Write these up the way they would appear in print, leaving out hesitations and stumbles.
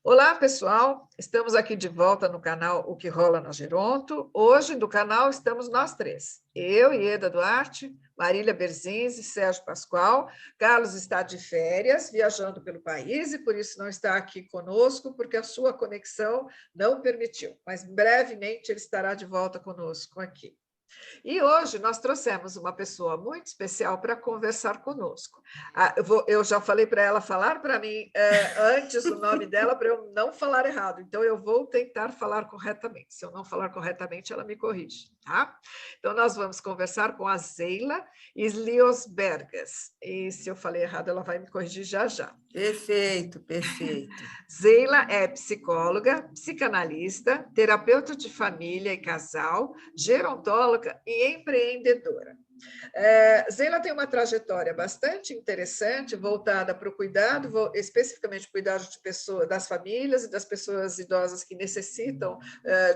Olá, pessoal! Estamos aqui de volta no canal O que Rola na Geronto. Hoje, do canal, estamos nós três. Eu, Ieda Duarte, Marília Berzinzi, Sérgio Pascoal. Carlos está de férias, viajando pelo país, e por isso não está aqui conosco, porque a sua conexão não permitiu. Mas brevemente ele estará de volta conosco aqui. E hoje nós trouxemos uma pessoa muito especial para conversar conosco. Eu já falei para ela falar para mim antes o nome dela para eu não falar errado, então eu vou tentar falar corretamente. Se eu não falar corretamente, ela me corrige, tá? Então nós vamos conversar com a Zeila Sliosbergas. E se eu falei errado, ela vai me corrigir já já. Perfeito, perfeito. Zeila é psicóloga, psicanalista, terapeuta de família e casal, gerontóloga e empreendedora. Zeila tem uma trajetória bastante interessante, voltada para o cuidado, especificamente cuidado de pessoas, das famílias e das pessoas idosas que necessitam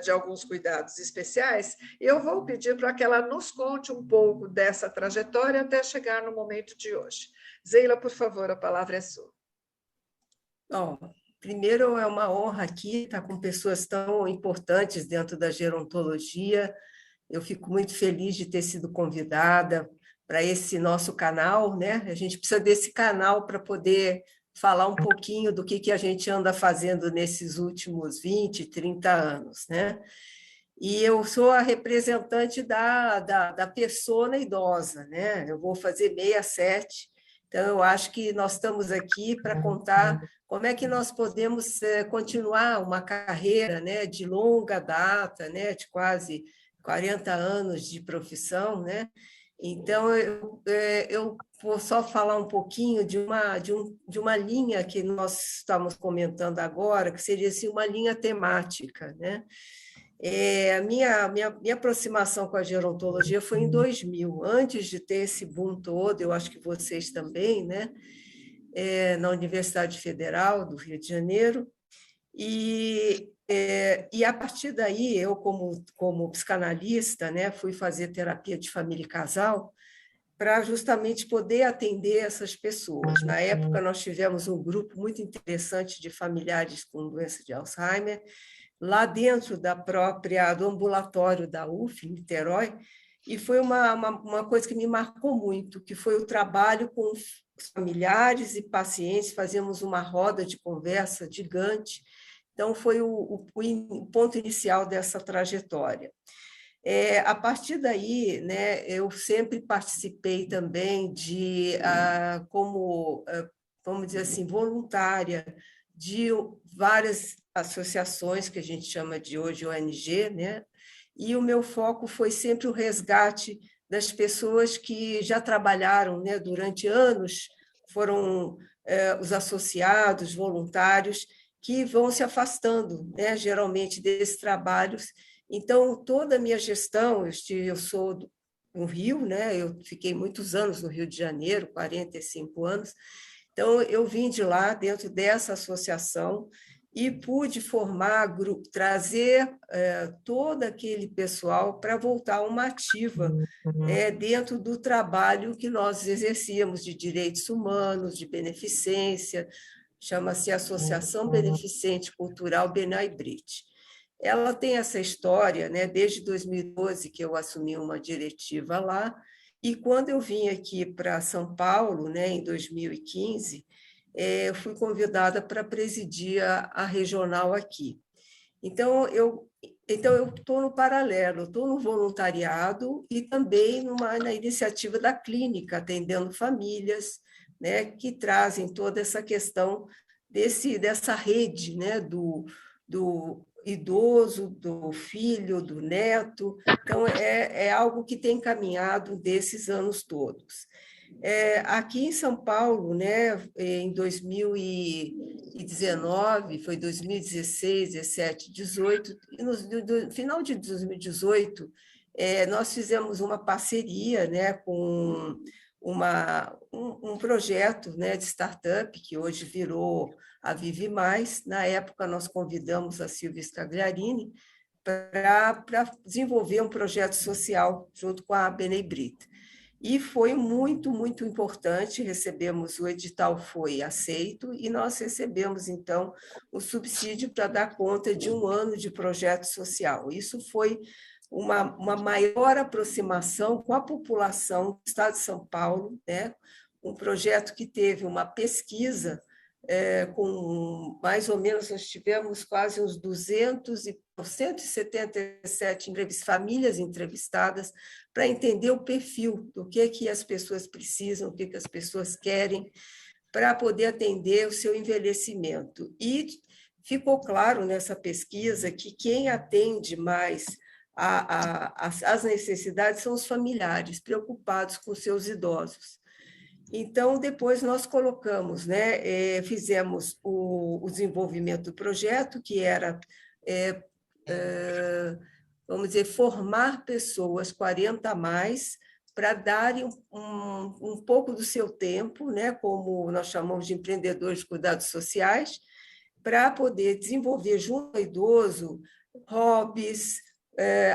de alguns cuidados especiais. E eu vou pedir para que ela nos conte um pouco dessa trajetória até chegar no momento de hoje. Zeila, por favor, a palavra é sua. Bom, primeiro é uma honra aqui estar com pessoas tão importantes dentro da gerontologia. Eu fico muito feliz de ter sido convidada para esse nosso canal, né? A gente precisa desse canal para poder falar um pouquinho do que a gente anda fazendo nesses últimos 20, 30 anos, né? E eu sou a representante da persona idosa, né? Eu vou fazer 67, então eu acho que nós estamos aqui para contar como é que nós podemos continuar uma carreira, né, de longa data, né, de quase 40 anos de profissão, né? Então, eu vou só falar um pouquinho de uma linha que nós estamos comentando agora, que seria assim, uma linha temática, né? A minha aproximação com a gerontologia foi em 2000, antes de ter esse boom todo, eu acho que vocês também, né? Na Universidade Federal do Rio de Janeiro, e a partir daí, eu, como psicanalista, né, fui fazer terapia de família e casal para justamente poder atender essas pessoas. Na época, nós tivemos um grupo muito interessante de familiares com doença de Alzheimer, lá dentro do ambulatório da UF, em Niterói, e foi uma coisa que me marcou muito, que foi o trabalho com os familiares e pacientes, fazíamos uma roda de conversa gigante. Então, foi o ponto inicial dessa trajetória. A partir daí, né, eu sempre participei também como, vamos dizer assim, voluntária de várias associações que a gente chama de hoje ONG, né? E o meu foco foi sempre o resgate das pessoas que já trabalharam, né, durante anos, foram os associados, voluntários, que vão se afastando, né, geralmente, desses trabalhos. Então, toda a minha gestão, eu sou no Rio, né? Eu fiquei muitos anos no Rio de Janeiro, 45 anos, então eu vim de lá, dentro dessa associação, e pude formar grupo, trazer todo aquele pessoal para voltar a uma ativa dentro do trabalho que nós exercíamos de direitos humanos, de beneficência, chama-se Associação Beneficente Cultural Benay Brit. Ela tem essa história, né, desde 2012 que eu assumi uma diretiva lá, e quando eu vim aqui para São Paulo, né, em 2015, eu fui convidada para presidir a regional aqui. Então, eu estou no paralelo, estou no voluntariado e também na iniciativa da clínica, atendendo famílias, né, que trazem toda essa questão dessa rede, né, do idoso, do filho, do neto. Então, é algo que tem caminhado desses anos todos. Aqui em São Paulo, né, em 2019, foi 2016, 17, 18, e no final de 2018, nós fizemos uma parceria, né, com um projeto, né, de startup, que hoje virou a Vive Mais. Na época, nós convidamos a Silvia Scagliarini para desenvolver um projeto social junto com a Benay Brit. E foi muito, muito importante, o edital foi aceito e nós recebemos, então, o subsídio para dar conta de um ano de projeto social. Isso foi uma maior aproximação com a população do Estado de São Paulo, né? Um projeto que teve uma pesquisa com mais ou menos, nós tivemos quase uns 177 famílias entrevistadas para entender o perfil do que as pessoas precisam, o que as pessoas querem, para poder atender o seu envelhecimento. E ficou claro nessa pesquisa que quem atende mais as necessidades são os familiares, preocupados com seus idosos. Então, depois nós colocamos, né, fizemos o desenvolvimento do projeto, que era, vamos dizer, formar pessoas 40 a mais, para darem um pouco do seu tempo, né, como nós chamamos de empreendedores de cuidados sociais, para poder desenvolver junto ao idoso hobbies,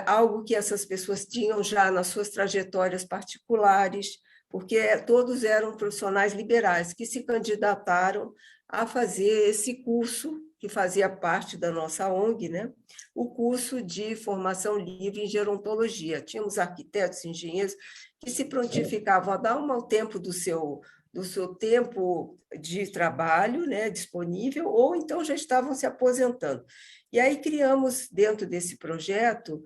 algo que essas pessoas tinham já nas suas trajetórias particulares, porque todos eram profissionais liberais que se candidataram a fazer esse curso, que fazia parte da nossa ONG, né? O curso de formação livre em gerontologia. Tínhamos arquitetos, engenheiros, que se prontificavam a dar um tempo do seu tempo de trabalho, né, disponível, ou então já estavam se aposentando. E aí criamos, dentro desse projeto,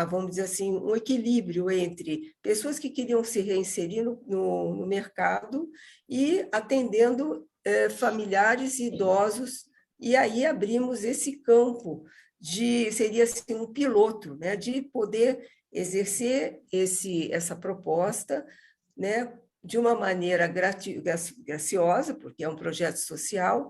vamos dizer assim, um equilíbrio entre pessoas que queriam se reinserir no mercado e atendendo familiares e idosos, e aí abrimos esse campo seria assim, um piloto, né, de poder exercer essa proposta, né, de uma maneira graciosa, porque é um projeto social,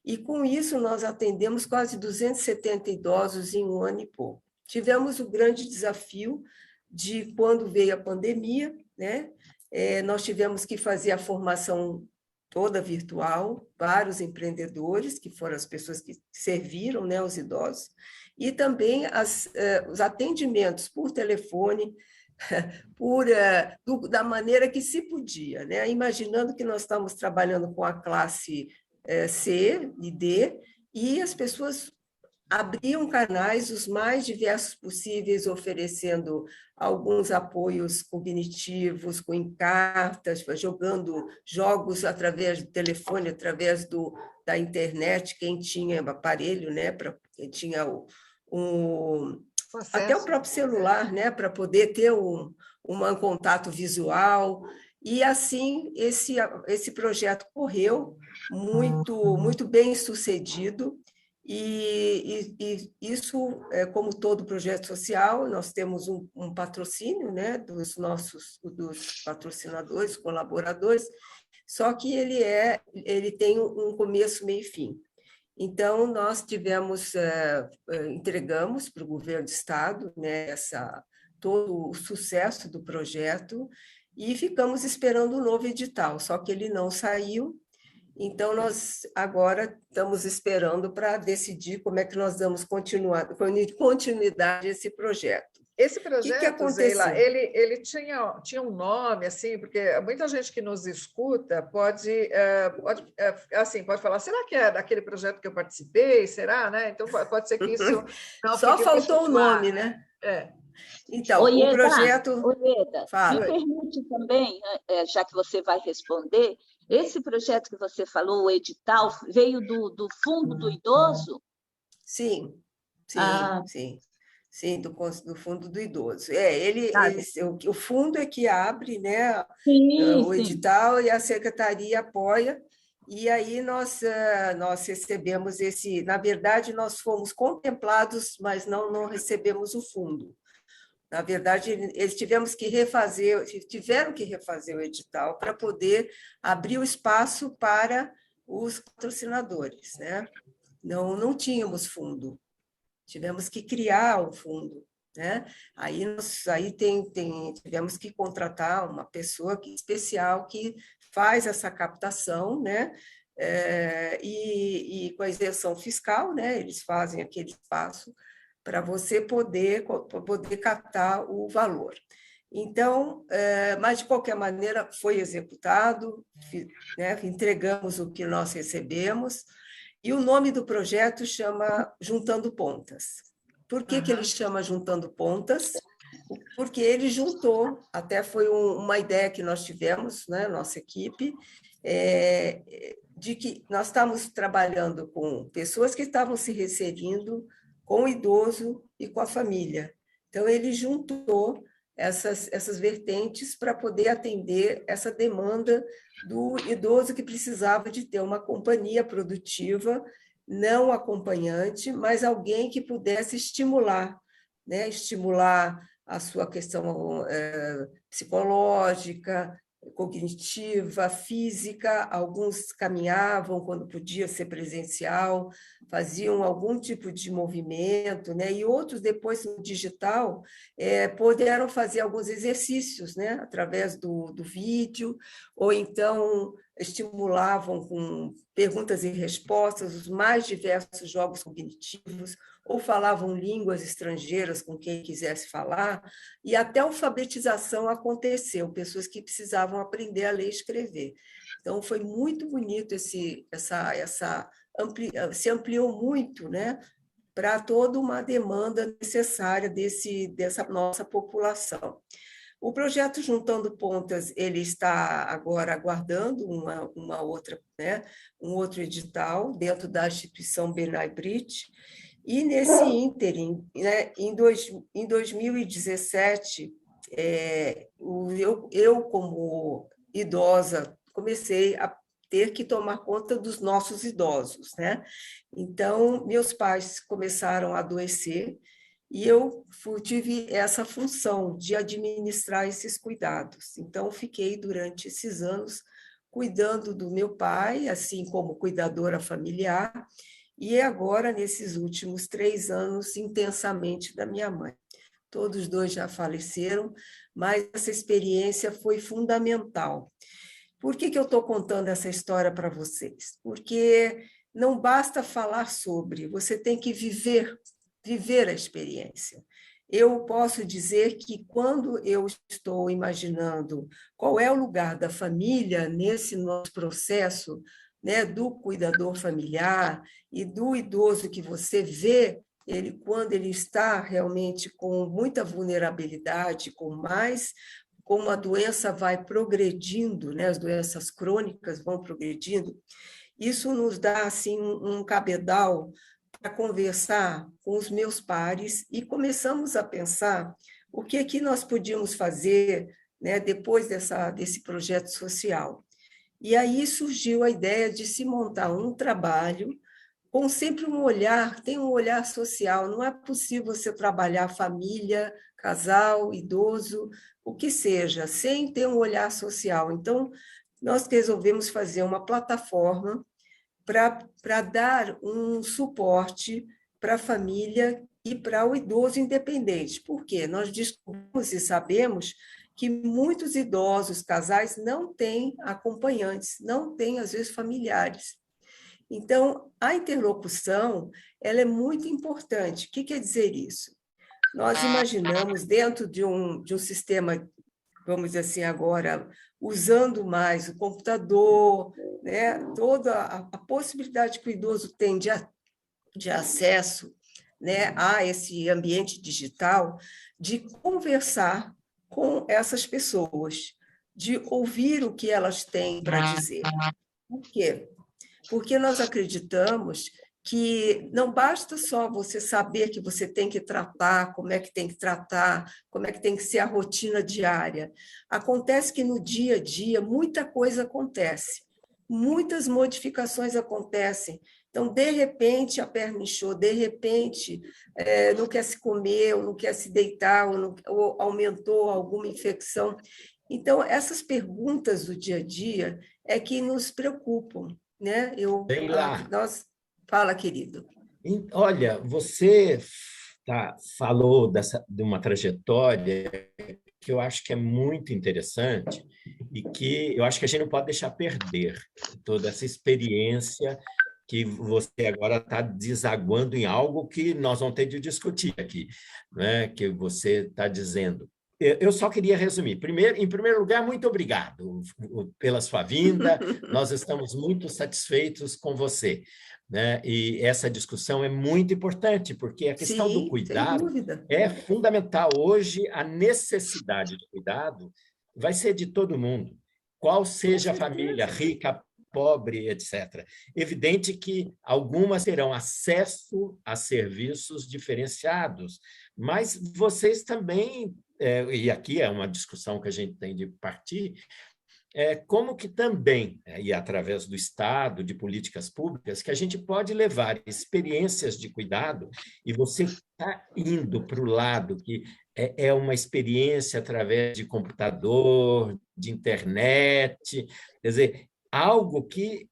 e com isso nós atendemos quase 270 idosos em um ano e pouco. Tivemos o grande desafio de quando veio a pandemia, né? Nós tivemos que fazer a formação toda virtual, vários empreendedores, que foram as pessoas que serviram, né, os idosos, e também os atendimentos por telefone, da maneira que se podia, né? Imaginando que nós estamos trabalhando com a classe C e D, e as pessoas abriam canais os mais diversos possíveis, oferecendo alguns apoios cognitivos, com cartas, jogando jogos através do telefone, através da internet, quem tinha aparelho, né? Quem tinha até o próprio celular, né? Para poder ter um contato visual. E assim esse projeto correu muito bem sucedido. E isso, como todo projeto social, nós temos um patrocínio, né, dos patrocinadores, colaboradores, só que ele tem um começo, meio e fim. Então, nós entregamos para o governo do Estado, né, todo o sucesso do projeto, e ficamos esperando um novo edital, só que ele não saiu. Então, nós agora estamos esperando para decidir como é que nós damos continuidade a esse projeto. Esse projeto, que aconteceu? Zeila, ele tinha um nome, assim, porque muita gente que nos escuta pode falar, será que é daquele projeto que eu participei? Será, né? Então, pode ser que isso não Só fique faltou muito o nome, né? Então, Ieda, o projeto... Ieda, Fala. Me permite também, já que você vai responder, esse projeto que você falou, o edital, veio do Fundo do Idoso? Sim. Sim, do Fundo do Idoso. O fundo é que abre, né, o edital, e a secretaria apoia, e aí nós recebemos na verdade, nós fomos contemplados, mas não recebemos o fundo. Na verdade, eles tiveram que refazer o edital para poder abrir o espaço para os patrocinadores, né? Não tínhamos fundo. Tivemos que criar o fundo, né? Aí tivemos que contratar uma pessoa especial que faz essa captação, né? E com a isenção fiscal, né? Eles fazem aquele espaço para você poder captar o valor. Então, mas, de qualquer maneira, foi executado, né? Entregamos o que nós recebemos, e o nome do projeto chama Juntando Pontas. Por que ele chama Juntando Pontas? Porque ele juntou, até foi uma ideia que nós tivemos, né, nossa equipe, de que nós estávamos trabalhando com pessoas que estavam se reinserindo com o idoso e com a família. Então, ele juntou essas vertentes para poder atender essa demanda do idoso que precisava de ter uma companhia produtiva, não acompanhante, mas alguém que pudesse estimular, né? Estimular a sua questão psicológica, cognitiva, física. Alguns caminhavam quando podia ser presencial, faziam algum tipo de movimento, né? E outros, depois no digital, puderam fazer alguns exercícios, né? Através do vídeo, ou então estimulavam com perguntas e respostas os mais diversos jogos cognitivos, ou falavam línguas estrangeiras com quem quisesse falar, e até a alfabetização aconteceu, pessoas que precisavam aprender a ler e escrever. Então, foi muito bonito se ampliou muito, né, para toda uma demanda necessária dessa nossa população. O projeto Juntando Pontas, ele está agora aguardando uma outra, né, um outro edital dentro da instituição Benay Brit, e nesse ínterim, né, em 2017, eu, como idosa, comecei a ter que tomar conta dos nossos idosos, né? Então, meus pais começaram a adoecer e eu tive essa função de administrar esses cuidados. Então, fiquei durante esses anos cuidando do meu pai, assim como cuidadora familiar, e agora, nesses últimos 3 anos, intensamente da minha mãe. Todos dois já faleceram, mas essa experiência foi fundamental. Por que eu estou contando essa história para vocês? Porque não basta falar sobre, você tem que viver a experiência. Eu posso dizer que, quando eu estou imaginando qual é o lugar da família nesse nosso processo, né, do cuidador familiar e do idoso que você vê, ele, quando ele está realmente com muita vulnerabilidade, como a doença vai progredindo, né, as doenças crônicas vão progredindo, isso nos dá assim um cabedal para conversar com os meus pares, e começamos a pensar o que nós podíamos fazer, né, depois desse projeto social. E aí surgiu a ideia de se montar um trabalho com sempre um olhar, tem um olhar social. Não é possível você trabalhar família, casal, idoso, o que seja, sem ter um olhar social. Então, nós resolvemos fazer uma plataforma para dar um suporte para a família e para o idoso independente. Por quê? Nós descobrimos e sabemos que muitos idosos, casais, não têm acompanhantes, não têm, às vezes, familiares. Então, a interlocução, ela é muito importante. O que quer dizer isso? Nós imaginamos, dentro de um sistema, vamos dizer assim, agora, usando mais o computador, né, toda a possibilidade que o idoso tem de acesso, né, a esse ambiente digital, de conversar com essas pessoas, de ouvir o que elas têm para dizer. Por quê? Porque nós acreditamos que não basta só você saber que você tem que tratar, como é que tem que tratar, como é que tem que ser a rotina diária. Acontece que no dia a dia muita coisa acontece, muitas modificações acontecem. Então, de repente, a perna inchou, de repente, não quer se comer, ou não quer se deitar, ou aumentou alguma infecção. Então, essas perguntas do dia a dia é que nos preocupam, né? Fala, querido. Olha, você falou de uma trajetória que eu acho que é muito interessante e que eu acho que a gente não pode deixar perder toda essa experiência que você agora está desaguando em algo que nós vamos ter de discutir aqui, né? Que você está dizendo. eu só queria resumir. Em primeiro lugar, muito obrigado pela sua vinda. Nós estamos muito satisfeitos com você, né? E essa discussão é muito importante, porque a questão do Sim, sem cuidado dúvida. é fundamental. Hoje, a necessidade de cuidado vai ser de todo mundo, qual seja a família, rica, pobre, etc. Evidente que algumas terão acesso a serviços diferenciados, mas vocês também, e aqui é uma discussão que a gente tem de partir, como que também, e através do Estado, de políticas públicas, que a gente pode levar experiências de cuidado, e você está indo para o lado que é uma experiência através de computador, de internet, quer dizer, algo que,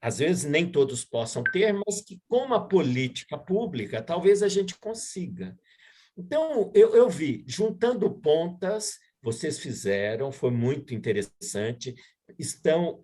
às vezes, nem todos possam ter, mas que, com uma política pública, talvez a gente consiga. Então, eu vi, juntando pontas, vocês fizeram, foi muito interessante, estão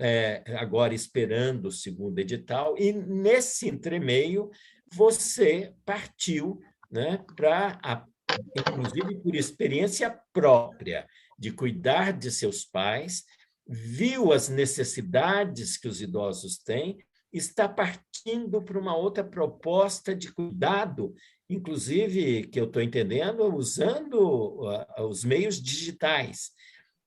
agora esperando o segundo edital, e nesse entremeio, você partiu, né, para, inclusive por experiência própria, de cuidar de seus pais, viu as necessidades que os idosos têm, está partindo para uma outra proposta de cuidado, inclusive, que eu estou entendendo, usando os meios digitais.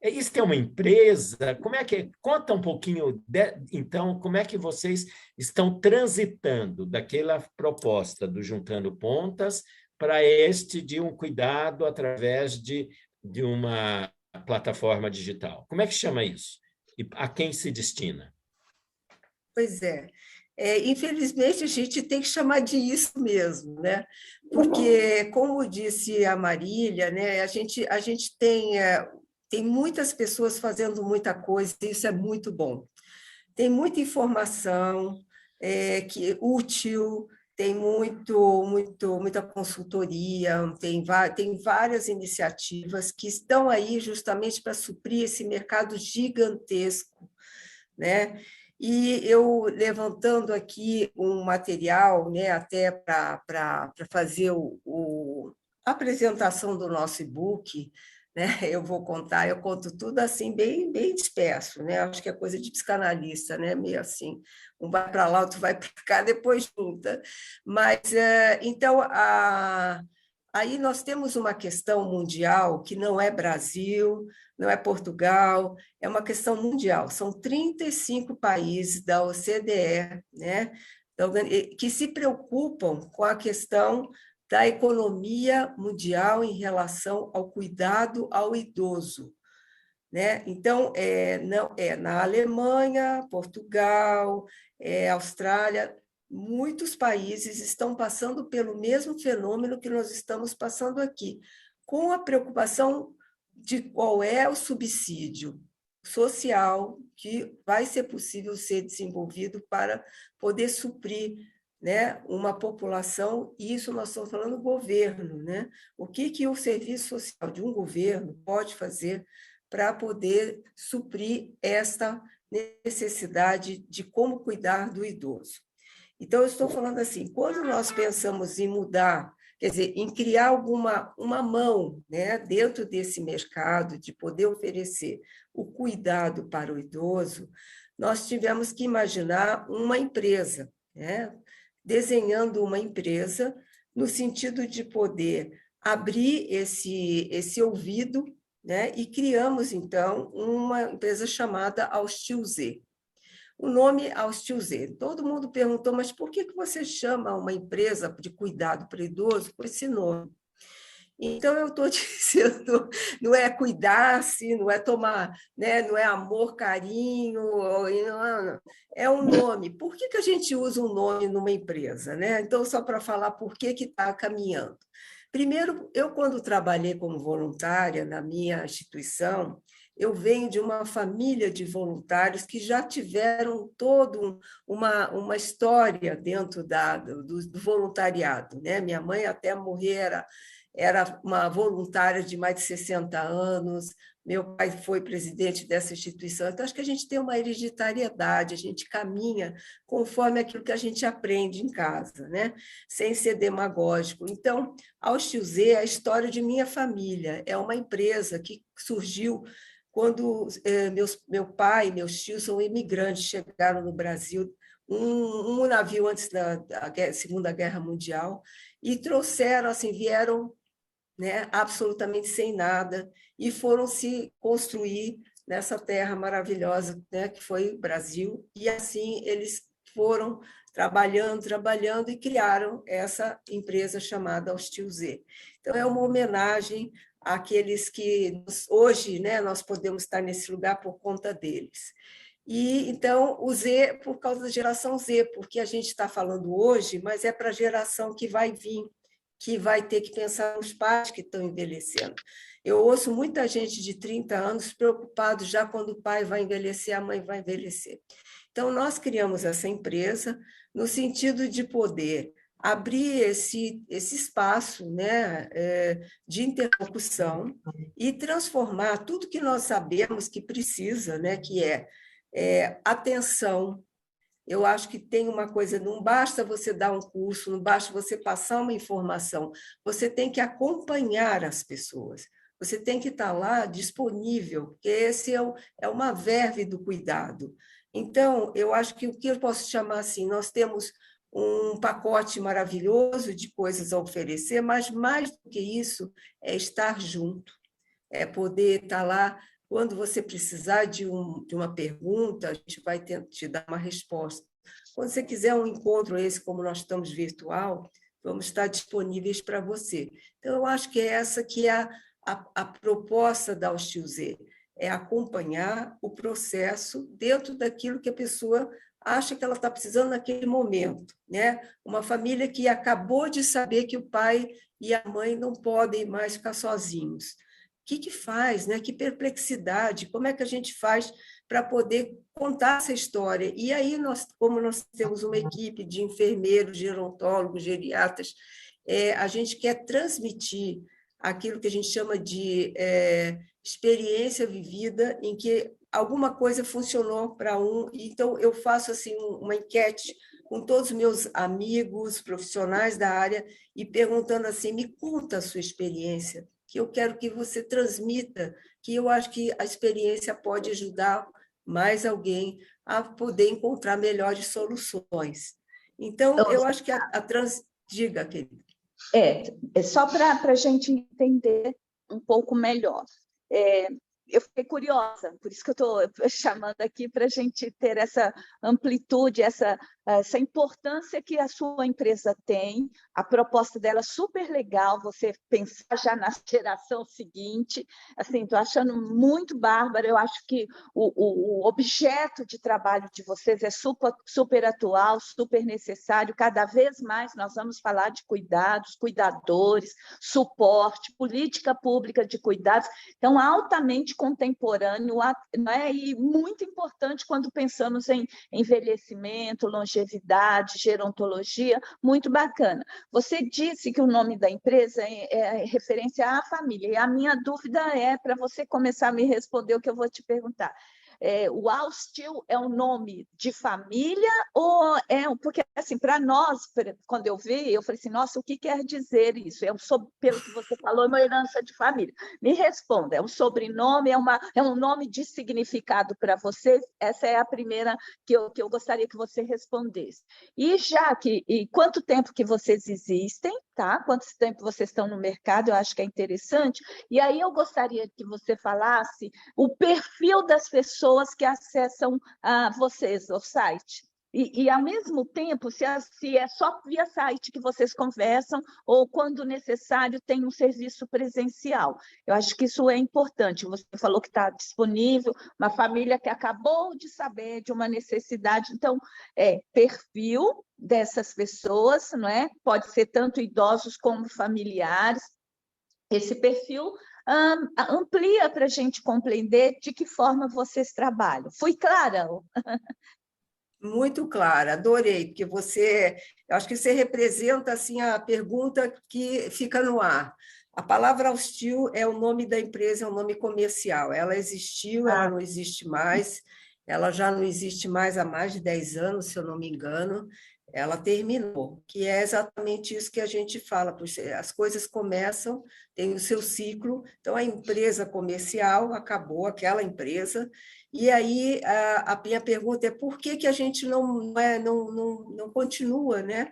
Isso é uma empresa? Como é que conta um pouquinho, então, como é que vocês estão transitando daquela proposta do Juntando Pontas para este de um cuidado através de uma plataforma digital? Como é que chama isso? E a quem se destina? Pois é. Infelizmente, a gente tem que chamar de isso mesmo, né? Porque, como disse a Marília, né, a gente tem muitas pessoas fazendo muita coisa, e isso é muito bom. Tem muita informação que útil, tem muita consultoria, tem várias iniciativas que estão aí justamente para suprir esse mercado gigantesco, né? E eu levantando aqui um material, né, até para fazer a apresentação do nosso e-book, né, eu conto tudo assim, bem disperso, né? Acho que é coisa de psicanalista, né? Meio assim, um vai para lá, outro vai para cá, depois junta. Mas, então, aí nós temos uma questão mundial que não é Brasil, não é Portugal, é uma questão mundial. São 35 países da OCDE, né, que se preocupam com a questão da economia mundial em relação ao cuidado ao idoso, né? Então, na Alemanha, Portugal, Austrália, muitos países estão passando pelo mesmo fenômeno que nós estamos passando aqui, com a preocupação de qual é o subsídio social que vai ser possível ser desenvolvido para poder suprir, né, uma população, e isso nós estamos falando do governo, né? O que o serviço social de um governo pode fazer para poder suprir esta necessidade de como cuidar do idoso. Então, eu estou falando assim, quando nós pensamos em mudar, quer dizer, em criar uma mão, né, dentro desse mercado, de poder oferecer o cuidado para o idoso, nós tivemos que imaginar uma empresa, né, desenhando uma empresa no sentido de poder abrir esse ouvido, né, e criamos, então, uma empresa chamada Austil Z. O nome Austil Z. Todo mundo perguntou, mas por que você chama uma empresa de cuidado para idoso com esse nome? Então, eu estou dizendo, não é cuidar-se, não é tomar, né, não é amor, carinho, não, é um nome. Por que a gente usa um nome numa empresa, né? Então, só para falar por que está caminhando. Primeiro, eu, quando trabalhei como voluntária na minha instituição, eu venho de uma família de voluntários que já tiveram toda uma história dentro do voluntariado, né? Minha mãe até morrer era uma voluntária de mais de 60 anos, meu pai foi presidente dessa instituição, então acho que a gente tem uma hereditariedade, a gente caminha conforme aquilo que a gente aprende em casa, né? Sem ser demagógico. Então, a Hostil Z é a história de minha família, é uma empresa que surgiu quando meu pai e meus tios são imigrantes, chegaram no Brasil, um navio antes da Segunda Guerra Mundial, e trouxeram, assim, vieram, né, absolutamente sem nada, e foram se construir nessa terra maravilhosa, né, que foi o Brasil, e assim eles foram trabalhando e criaram essa empresa chamada Hostil Z. Então, é uma homenagem àqueles que hoje, né, nós podemos estar nesse lugar por conta deles. E então o Z, por causa da geração Z, porque a gente está falando hoje, mas é para a geração que vai vir, que vai ter que pensar nos pais que estão envelhecendo. Eu ouço muita gente de 30 anos preocupado já quando o pai vai envelhecer, a mãe vai envelhecer. Então, nós criamos essa empresa no sentido de poder abrir esse espaço, né, de interlocução e transformar tudo que nós sabemos que precisa, né, que é atenção. Eu acho que tem uma coisa, não basta você dar um curso, não basta você passar uma informação, você tem que acompanhar as pessoas, você tem que estar lá disponível, porque esse é uma verve do cuidado. Então, eu acho que o que eu posso chamar assim, nós temos um pacote maravilhoso de coisas a oferecer, mas mais do que isso é estar junto, é poder estar lá. Quando você precisar de uma pergunta, a gente vai te dar uma resposta. Quando você quiser um encontro esse, como nós estamos virtual, vamos estar disponíveis para você. Então, eu acho que essa que é a proposta da Hostil Z, é acompanhar o processo dentro daquilo que a pessoa acha que ela está precisando naquele momento, né? Uma família que acabou de saber que o pai e a mãe não podem mais ficar sozinhos. O que faz, né? Que perplexidade, como é que a gente faz para poder contar essa história? E aí, como nós temos uma equipe de enfermeiros, gerontólogos, geriatras, a gente quer transmitir aquilo que a gente chama de experiência vivida, em que alguma coisa funcionou para um. Então, eu faço assim uma enquete com todos os meus amigos, profissionais da área, e perguntando assim, me conta a sua experiência, que eu quero que você transmita, que eu acho que a experiência pode ajudar mais alguém a poder encontrar melhores soluções. Então, eu acho que Diga, querida. Só para a gente entender um pouco melhor. Eu fiquei curiosa, por isso que eu estou chamando aqui para a gente ter essa amplitude, essa importância que a sua empresa tem. A proposta dela é super legal, você pensar já na geração seguinte. Assim, estou achando muito bárbaro. Eu acho que o objeto de trabalho de vocês é super atual, super necessário. Cada vez mais nós vamos falar de cuidados, cuidadores, suporte, política pública de cuidados. Então, altamente contemporâneo, né? E muito importante quando pensamos em envelhecimento, longevidade, gerontologia, muito bacana. Você disse que o nome da empresa é referência à família, e a minha dúvida é, para você começar a me responder o que eu vou te perguntar. O Hostil é um nome de família ou porque assim, para nós, quando eu vi, eu falei assim, nossa, o que quer dizer isso? Pelo que você falou, é uma herança de família. Me responda, é um sobrenome, é um nome de significado para você? Essa é a primeira que eu gostaria que você respondesse. E quanto tempo que vocês existem, tá? Quanto tempo vocês estão no mercado? Eu acho que é interessante. E aí eu gostaria que você falasse o perfil das pessoas que acessam vocês, o site. E, ao mesmo tempo, se é só via site que vocês conversam ou, quando necessário, tem um serviço presencial. Eu acho que isso é importante. Você falou que está disponível, uma família que acabou de saber de uma necessidade. Então, perfil dessas pessoas, não é? Pode ser tanto idosos como familiares. Esse perfil amplia para a gente compreender de que forma vocês trabalham. Fui clara? Muito clara, adorei, porque eu acho que você representa assim a pergunta que fica no ar. A palavra Austil é o nome da empresa, é um nome comercial. Ela existiu, ela não existe mais, ela já não existe mais há mais de 10 anos, se eu não me engano. Ela terminou, que é exatamente isso que a gente fala, porque as coisas começam, tem o seu ciclo, então a empresa comercial acabou, aquela empresa, e aí a minha pergunta é por que a gente não continua, né,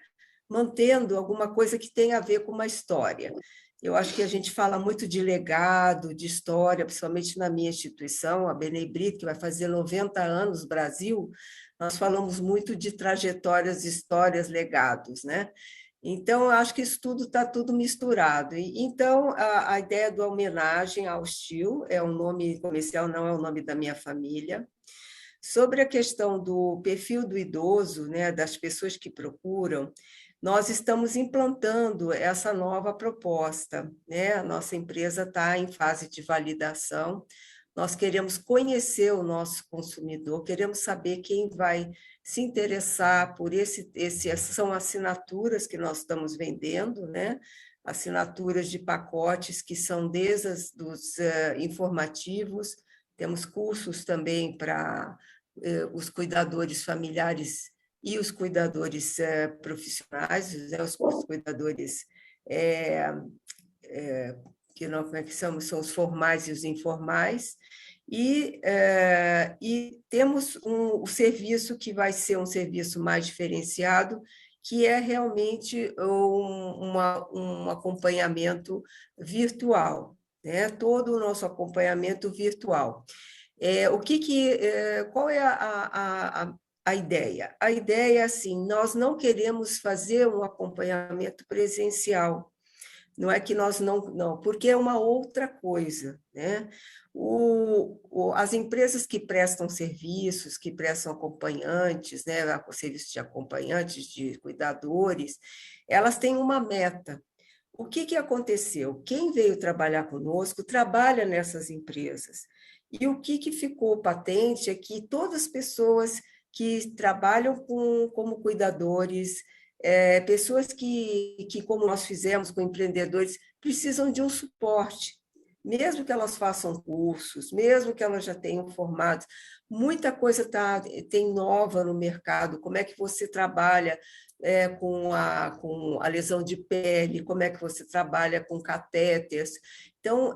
mantendo alguma coisa que tem a ver com uma história? Eu acho que a gente fala muito de legado, de história, principalmente na minha instituição, a Benebrito, que vai fazer 90 anos, Brasil, nós falamos muito de trajetórias, histórias, legados, né? Então, eu acho que isso tudo está tudo misturado. Então, a ideia da homenagem ao Austil é um nome comercial, não é o nome da minha família. Sobre a questão do perfil do idoso, né, das pessoas que procuram, nós estamos implantando essa nova proposta, né? A nossa empresa está em fase de validação. Nós queremos conhecer o nosso consumidor, queremos saber quem vai se interessar por são assinaturas que nós estamos vendendo, né? Assinaturas de pacotes que são desde dos informativos, temos cursos também para os cuidadores familiares e os cuidadores profissionais, né? Os cuidadores que não, como é que são os formais e os informais, e temos o serviço que vai ser um serviço mais diferenciado, que é realmente um acompanhamento virtual, né? Todo o nosso acompanhamento virtual. Qual é a ideia? A ideia é assim, nós não queremos fazer um acompanhamento presencial, não é que nós não, porque é uma outra coisa, né? As empresas que prestam serviços, que prestam acompanhantes, né? Serviços de acompanhantes, de cuidadores, elas têm uma meta. O que aconteceu? Quem veio trabalhar conosco trabalha nessas empresas. E o que ficou patente é que todas as pessoas que trabalham como cuidadores, pessoas que, como nós fizemos com empreendedores, precisam de um suporte, mesmo que elas façam cursos, mesmo que elas já tenham formados, muita coisa tem nova no mercado, como é que você trabalha com a lesão de pele, como é que você trabalha com catéteres. Então,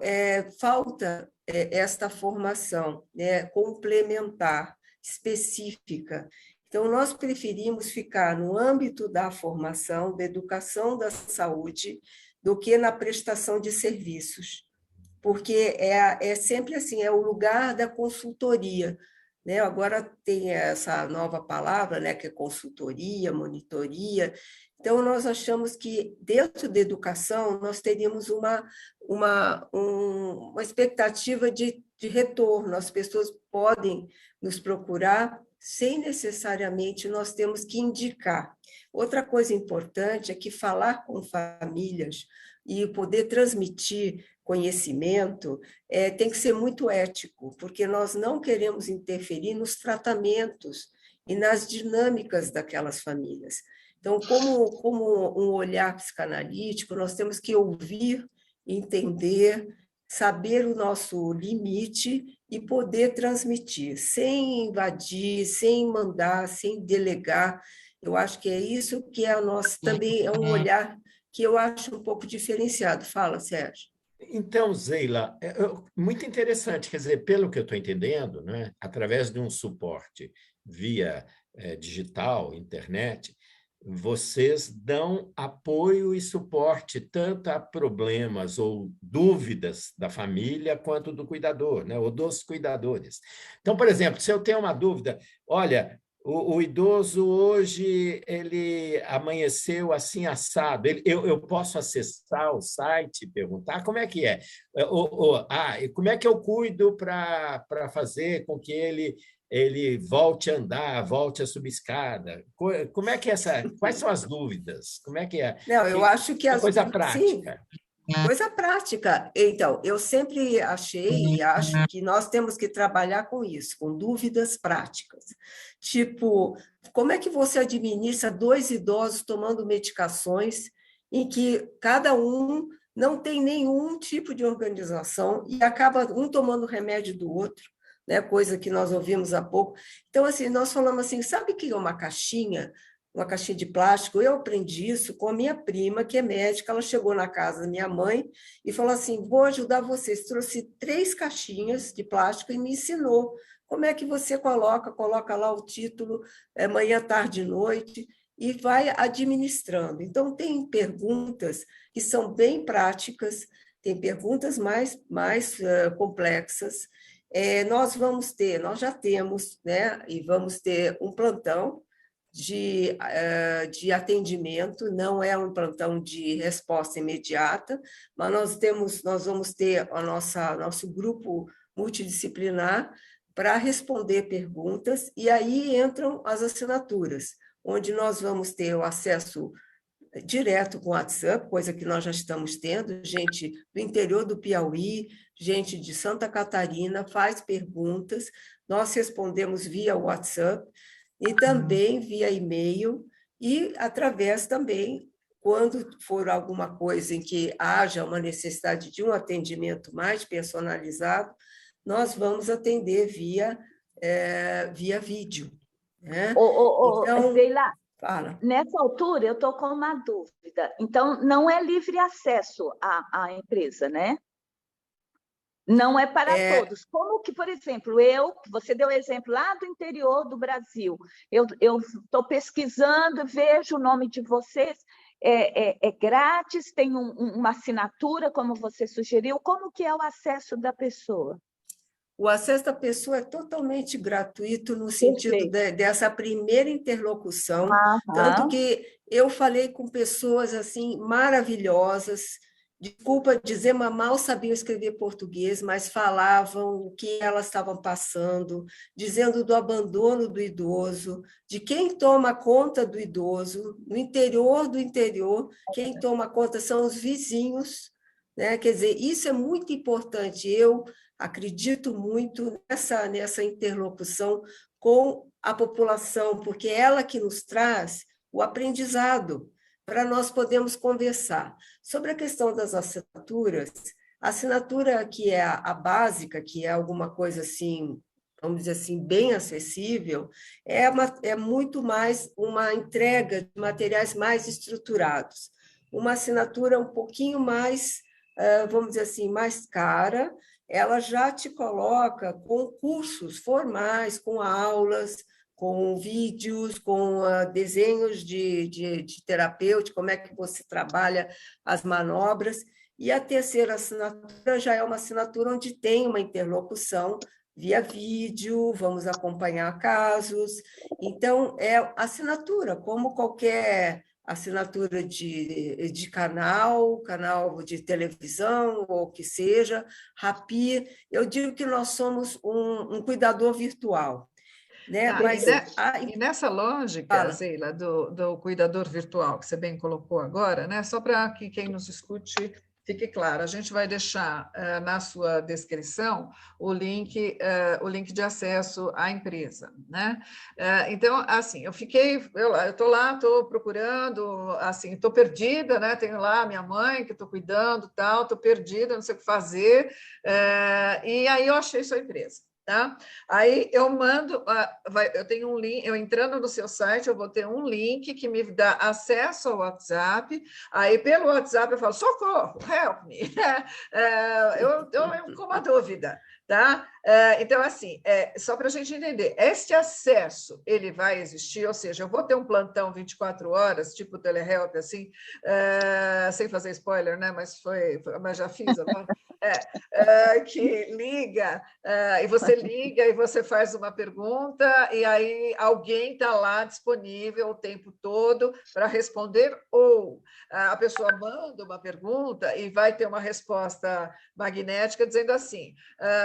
falta esta formação, né, complementar, específica. Então, nós preferimos ficar no âmbito da formação, da educação da saúde, do que na prestação de serviços, porque é sempre assim, é o lugar da consultoria, né? Agora tem essa nova palavra, né, que é consultoria, monitoria. Então, nós achamos que, dentro da educação, nós teríamos uma expectativa de retorno. As pessoas podem nos procurar sem necessariamente nós temos que indicar. Outra coisa importante é que falar com famílias e poder transmitir conhecimento tem que ser muito ético, porque nós não queremos interferir nos tratamentos e nas dinâmicas daquelas famílias. Então, como um olhar psicanalítico, nós temos que ouvir, entender, saber o nosso limite e poder transmitir, sem invadir, sem mandar, sem delegar. Eu acho que é isso que é também é um olhar que eu acho um pouco diferenciado. Fala, Sérgio. Então, Zeila, muito interessante, quer dizer, pelo que eu estou entendendo, né, através de um suporte via digital, internet, vocês dão apoio e suporte tanto a problemas ou dúvidas da família quanto do cuidador, né, ou dos cuidadores. Então, por exemplo, se eu tenho uma dúvida, olha, o idoso hoje ele amanheceu assim assado. Eu posso acessar o site e perguntar como é que é? Como é que eu cuido para fazer com que ele volte a andar, volte a subir escada? Como é que quais são as dúvidas? Como é que é? Não, eu acho que coisa prática. Sim. Coisa prática. Então, eu sempre achei e acho que nós temos que trabalhar com isso, com dúvidas práticas. Tipo, como é que você administra 2 idosos tomando medicações em que cada um não tem nenhum tipo de organização e acaba um tomando remédio do outro, né? Coisa que nós ouvimos há pouco. Então, assim, nós falamos assim, sabe o que é uma caixinha de plástico? Eu aprendi isso com a minha prima, que é médica. Ela chegou na casa da minha mãe e falou assim, vou ajudar vocês. Trouxe 3 caixinhas de plástico e me ensinou como é que você coloca lá o título, manhã, tarde e noite, e vai administrando. Então, tem perguntas que são bem práticas, tem perguntas mais complexas. Nós já temos, né, e vamos ter um plantão de atendimento, não é um plantão de resposta imediata, mas nós vamos ter nosso grupo multidisciplinar para responder perguntas, e aí entram as assinaturas, onde nós vamos ter o acesso direto com o WhatsApp, coisa que nós já estamos tendo, gente do interior do Piauí, gente de Santa Catarina faz perguntas, nós respondemos via WhatsApp e também via e-mail e através também, quando for alguma coisa em que haja uma necessidade de um atendimento mais personalizado, nós vamos atender via vídeo. Né? Então, Sheila, fala. Nessa altura, eu estou com uma dúvida. Então, não é livre acesso à empresa, né? Não é para todos. Como que, por exemplo, você deu exemplo lá do interior do Brasil, eu estou pesquisando, vejo o nome de vocês, é grátis, tem uma assinatura, como você sugeriu, como que é o acesso da pessoa? O acesso da pessoa é totalmente gratuito no sentido dessa primeira interlocução, tanto que eu falei com pessoas assim maravilhosas, desculpa dizer, mas mal sabiam escrever português, mas falavam o que elas estavam passando, dizendo do abandono do idoso, de quem toma conta do idoso, no interior do interior, quem toma conta são os vizinhos, né? Quer dizer, isso é muito importante. Eu acredito muito nessa interlocução com a população, porque é ela que nos traz o aprendizado para nós podermos conversar. Sobre a questão das assinaturas, a assinatura que é a básica, que é alguma coisa assim, vamos dizer assim, bem acessível, é muito mais uma entrega de materiais mais estruturados. Uma assinatura um pouquinho mais, vamos dizer assim, mais cara, ela já te coloca com cursos formais, com aulas, com vídeos, com desenhos de terapeuta, como é que você trabalha as manobras. E a terceira assinatura já é uma assinatura onde tem uma interlocução via vídeo, vamos acompanhar casos. Então, é assinatura, como qualquer assinatura de canal de televisão, ou que seja, Rappi. Eu digo que nós somos um cuidador virtual. Né? E nessa lógica, Sheila, do cuidador virtual, que você bem colocou agora, né? Só para que quem nos escute fique claro, a gente vai deixar na sua descrição o link de acesso à empresa, né? Então, assim, eu estou lá, estou procurando, assim, estou perdida, né? Tenho lá a minha mãe que estou cuidando, tal, estou perdida, não sei o que fazer, e aí eu achei sua empresa. Tá? Aí eu mando, eu tenho um link, eu entrando no seu site, eu vou ter um link que me dá acesso ao WhatsApp, aí pelo WhatsApp eu falo, socorro, help me, eu com uma dúvida, tá? Então, assim, só para a gente entender, este acesso, ele vai existir, ou seja, eu vou ter um plantão 24 horas, tipo telehealth, assim, sem fazer spoiler, né? Mas já fiz agora. Que liga, e você liga e você faz uma pergunta, e aí alguém está lá disponível o tempo todo para responder, ou a pessoa manda uma pergunta e vai ter uma resposta magnética dizendo assim,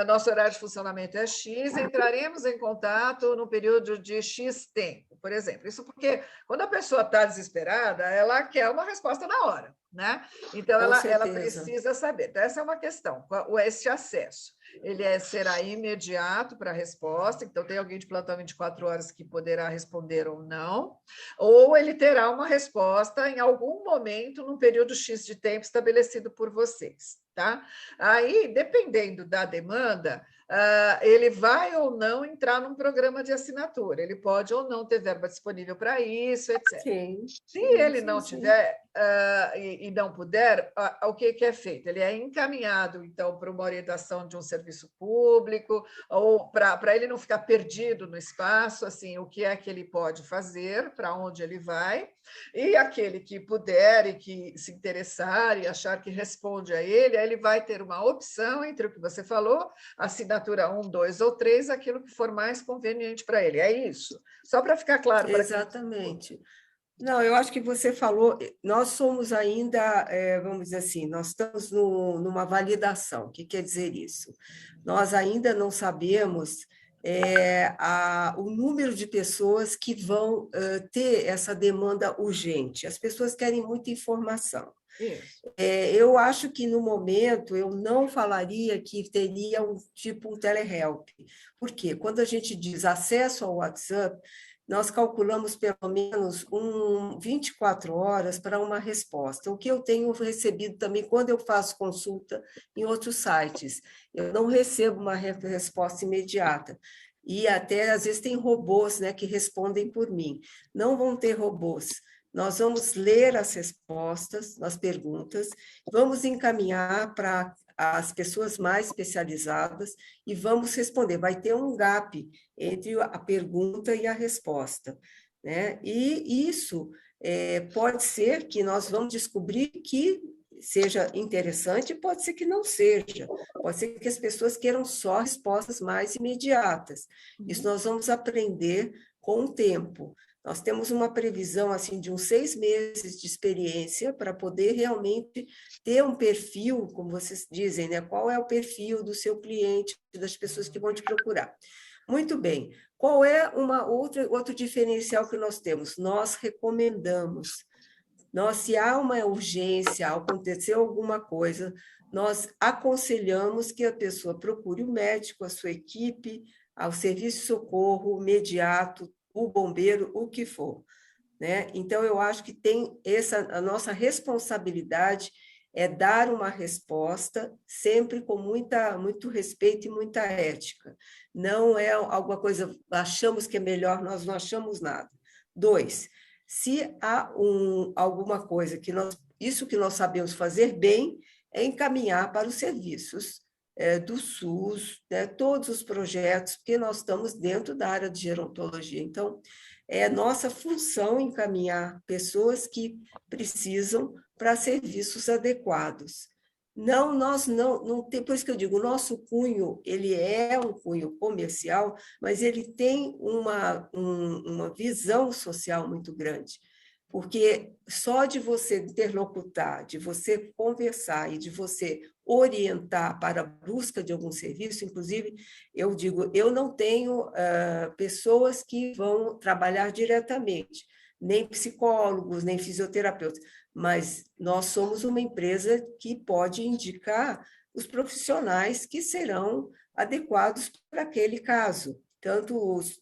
nosso horário de funcionamento é X, entraremos em contato no período de X tempo. por exemplo. Isso porque quando a pessoa está desesperada, ela quer uma resposta na hora, né? Então, Com ela certeza. precisa saber. Então, essa é uma questão, esse acesso. Ele será imediato para a resposta, então tem alguém de plantão 24 horas que poderá responder ou ele terá uma resposta em algum momento, num período X de tempo estabelecido por vocês. Tá? Aí, dependendo da demanda, ele vai ou não entrar num programa de assinatura, ele pode ou não ter verba disponível para isso, etc. Sim, Se ele sim, não sim. tiver e não puder, o que é feito? Ele é encaminhado, então, para uma orientação de um serviço público, ou para ele não ficar perdido no espaço, assim, o que é que ele pode fazer, para onde ele vai, e aquele que puder e que se interessar e achar que responde a ele, aí ele vai ter uma opção entre o que você falou, assinatura 1, 2 ou 3, aquilo que for mais conveniente para ele. É isso. Só para ficar claro para quem... Exatamente. Não, eu acho que você falou, nós somos ainda, vamos dizer assim, nós estamos numa validação. O que quer dizer isso? Nós ainda não sabemos o número de pessoas que vão ter essa demanda urgente. As pessoas querem muita informação. Isso. Eu acho que, no momento, eu não falaria que teria um telehelp. Por quê? Quando a gente diz acesso ao WhatsApp, nós calculamos pelo menos 24 horas para uma resposta. O que eu tenho recebido também quando eu faço consulta em outros sites. Eu não recebo uma resposta imediata. E até, às vezes, tem robôs, né, que respondem por mim. Não vão ter robôs. Nós vamos ler as respostas, as perguntas, vamos encaminhar para as pessoas mais especializadas e vamos responder. Vai ter um gap entre a pergunta e a resposta, né? E isso pode ser que nós vamos descobrir que seja interessante, pode ser que não seja. Pode ser que as pessoas queiram só respostas mais imediatas. Isso nós vamos aprender com o tempo. Nós temos uma previsão assim de uns 6 meses de experiência para poder realmente ter um perfil, como vocês dizem, né? Qual é o perfil do seu cliente, das pessoas que vão te procurar. Muito bem. Qual é outro diferencial que nós temos? Nós recomendamos. Se há uma urgência, aconteceu alguma coisa, nós aconselhamos que a pessoa procure o médico, a sua equipe, ao serviço de socorro imediato, o bombeiro, o que for, né? Então, eu acho que a nossa responsabilidade é dar uma resposta sempre com muito respeito e muita ética. Não é alguma coisa, achamos que é melhor, nós não achamos nada. 2, se há alguma coisa isso que nós sabemos fazer bem, é encaminhar para os serviços do SUS, né, todos os projetos, porque nós estamos dentro da área de gerontologia. Então, é nossa função encaminhar pessoas que precisam para serviços adequados. Nós não tem, por isso que eu digo, o nosso cunho, ele é um cunho comercial, mas ele tem uma visão social muito grande. Porque só de você interlocutar, de você conversar e de você orientar para a busca de algum serviço, inclusive, eu digo, eu não tenho pessoas que vão trabalhar diretamente, nem psicólogos, nem fisioterapeutas, mas nós somos uma empresa que pode indicar os profissionais que serão adequados para aquele caso, tanto os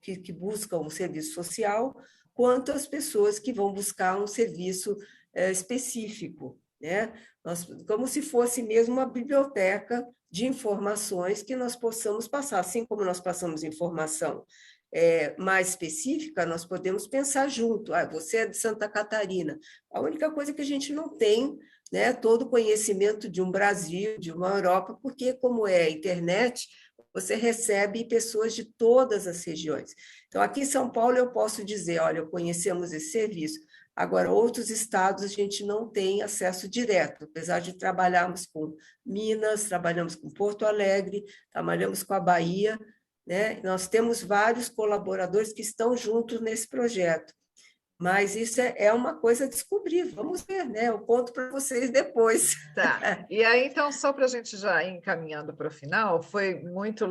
que buscam um serviço social, quanto as pessoas que vão buscar um serviço específico, né? Como se fosse mesmo uma biblioteca de informações que nós possamos passar. Assim como nós passamos informação mais específica, nós podemos pensar junto. Você é de Santa Catarina. A única coisa que a gente não tem, né, todo o conhecimento de um Brasil, de uma Europa, porque, como é a internet, você recebe pessoas de todas as regiões. Então, aqui em São Paulo, eu posso dizer, olha, conhecemos esse serviço. Agora, outros estados, a gente não tem acesso direto, apesar de trabalharmos com Minas, trabalhamos com Porto Alegre, trabalhamos com a Bahia, né? Nós temos vários colaboradores que estão juntos nesse projeto, Mas isso é uma coisa a descobrir. Vamos ver, né? Eu conto para vocês depois. Tá. E aí, então, só para a gente já ir encaminhando para o final, foi muito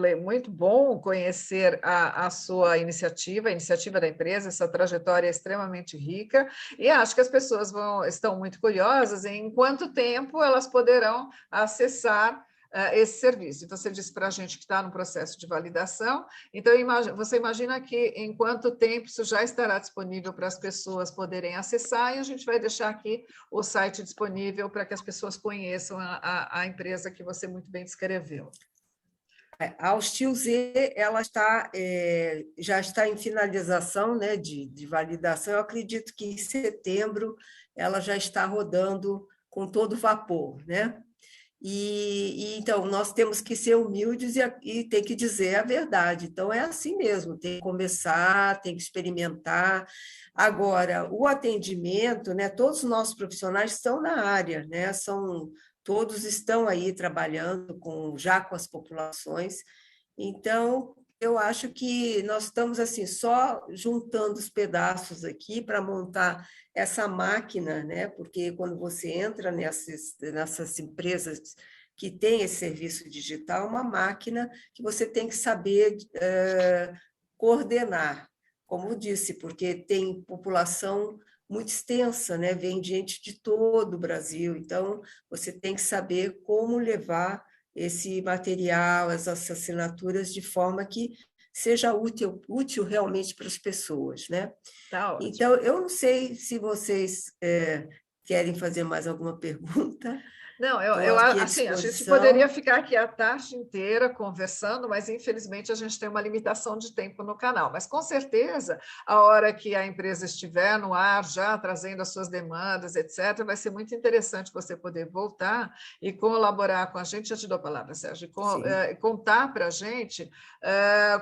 bom conhecer a sua iniciativa, a iniciativa da empresa, essa trajetória extremamente rica, e acho que as pessoas estão muito curiosas em quanto tempo elas poderão acessar esse serviço. Então, você disse para a gente que está no processo de validação, então você imagina que em quanto tempo isso já estará disponível para as pessoas poderem acessar, e a gente vai deixar aqui o site disponível para que as pessoas conheçam a empresa que você muito bem descreveu. A Hostil Z ela já está em finalização, né, de validação. Eu acredito que em setembro ela já está rodando com todo vapor, né? Então, nós temos que ser humildes e ter que dizer a verdade. Então, é assim mesmo, tem que começar, tem que experimentar. Agora, o atendimento, né, todos os nossos profissionais estão na área, né, todos estão aí trabalhando já com as populações. Então, eu acho que nós estamos assim só juntando os pedaços aqui para montar essa máquina, né? Porque quando você entra nessas empresas que têm esse serviço digital, uma máquina que você tem que saber coordenar, como disse, porque tem população muito extensa, né? Vem gente de todo o Brasil, então você tem que saber como levar esse material, essas assinaturas, de forma que seja útil realmente para as pessoas, né? Tá ótimo. Então, eu não sei se vocês querem fazer mais alguma pergunta. Não, assim, a gente poderia ficar aqui a tarde inteira conversando, mas infelizmente a gente tem uma limitação de tempo no canal. Mas com certeza, a hora que a empresa estiver no ar, já trazendo as suas demandas, etc., vai ser muito interessante você poder voltar e colaborar com a gente. Já te dou a palavra, Sérgio, contar para a gente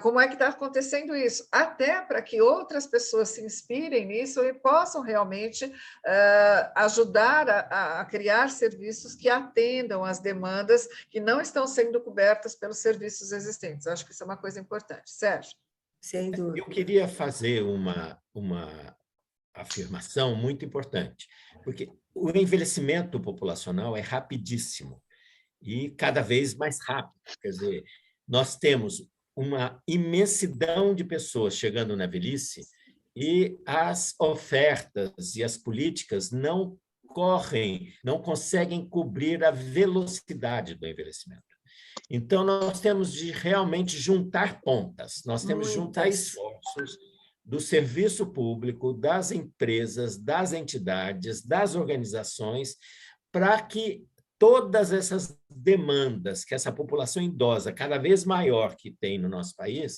como é que está acontecendo isso, até para que outras pessoas se inspirem nisso e possam realmente ajudar a criar serviços que atendam às demandas que não estão sendo cobertas pelos serviços existentes. Acho que isso é uma coisa importante. Sérgio? Sem dúvida. Eu queria fazer uma afirmação muito importante, porque o envelhecimento populacional é rapidíssimo e cada vez mais rápido. Quer dizer, nós temos uma imensidão de pessoas chegando na velhice e as ofertas e as políticas não conseguem cobrir a velocidade do envelhecimento. Então, nós temos de realmente juntar pontas, nós temos de juntar esforços do serviço público, das empresas, das entidades, das organizações, para que todas essas demandas que essa população idosa cada vez maior que tem no nosso país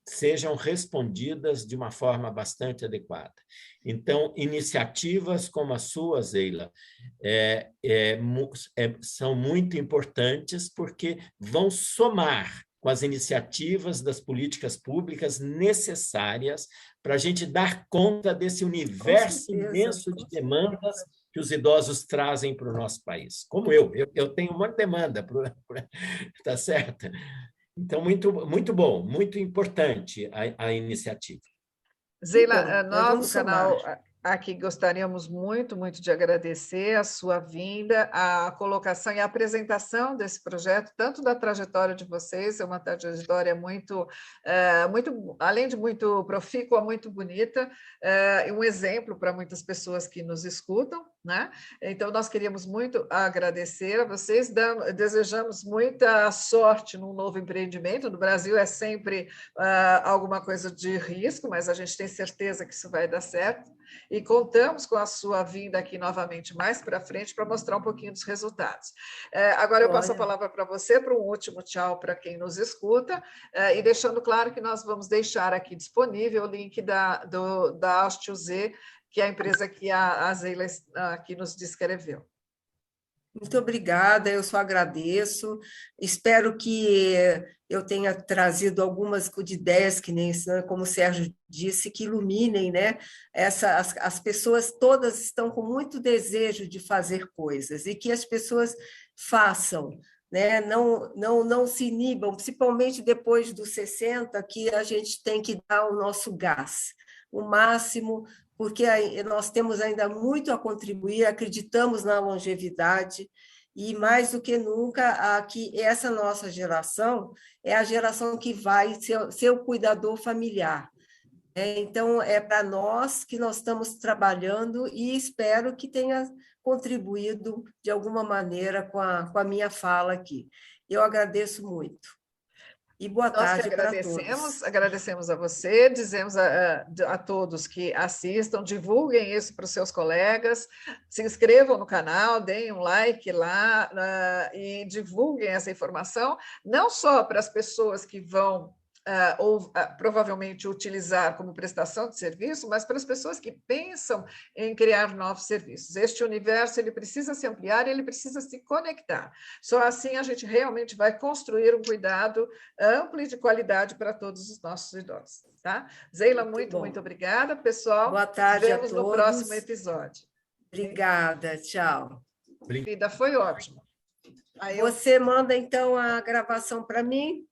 sejam respondidas de uma forma bastante adequada. Então, iniciativas como a sua, Zeila, são muito importantes porque vão somar com as iniciativas das políticas públicas necessárias para a gente dar conta desse universo imenso de demandas que os idosos trazem para o nosso país. Como eu tenho uma demanda, tá certo? Então, muito bom, muito importante a iniciativa. Zeila, nós do canal aqui gostaríamos muito de agradecer a sua vinda, a colocação e a apresentação desse projeto, tanto da trajetória de vocês, é uma trajetória muito, além de muito profícua, muito bonita, um exemplo para muitas pessoas que nos escutam, né? Então, nós queríamos muito agradecer a vocês, desejamos muita sorte num novo empreendimento. No Brasil é sempre alguma coisa de risco, mas a gente tem certeza que isso vai dar certo. E contamos com a sua vinda aqui novamente mais para frente para mostrar um pouquinho dos resultados. Agora eu passo a palavra para você para um último tchau para quem nos escuta, e deixando claro que nós vamos deixar aqui disponível o link da Hostil Z, que é a empresa que a Zeila aqui nos descreveu. Muito obrigada, eu só agradeço. Espero que eu tenha trazido algumas ideias, que nem como o Sérgio disse, que iluminem, né? As pessoas todas estão com muito desejo de fazer coisas e que as pessoas façam, né? Não se inibam, principalmente depois dos 60, que a gente tem que dar o nosso gás, o máximo, porque nós temos ainda muito a contribuir, acreditamos na longevidade, e mais do que nunca, que essa nossa geração é a geração que vai ser o cuidador familiar. Então, é para nós que nós estamos trabalhando e espero que tenha contribuído de alguma maneira com a minha fala aqui. Eu agradeço muito. E boa tarde para todos. Agradecemos a você, dizemos a todos que assistam, divulguem isso para os seus colegas, se inscrevam no canal, deem um like lá e divulguem essa informação, não só para as pessoas que vão provavelmente utilizar como prestação de serviço, mas para as pessoas que pensam em criar novos serviços. Este universo ele precisa se ampliar, ele precisa se conectar. Só assim a gente realmente vai construir um cuidado amplo e de qualidade para todos os nossos idosos. Tá? Zeila, muito obrigada, pessoal. Boa tarde a todos. Nos vemos no próximo episódio. Obrigada, tchau. A vida foi ótima. Você manda, então, a gravação para mim?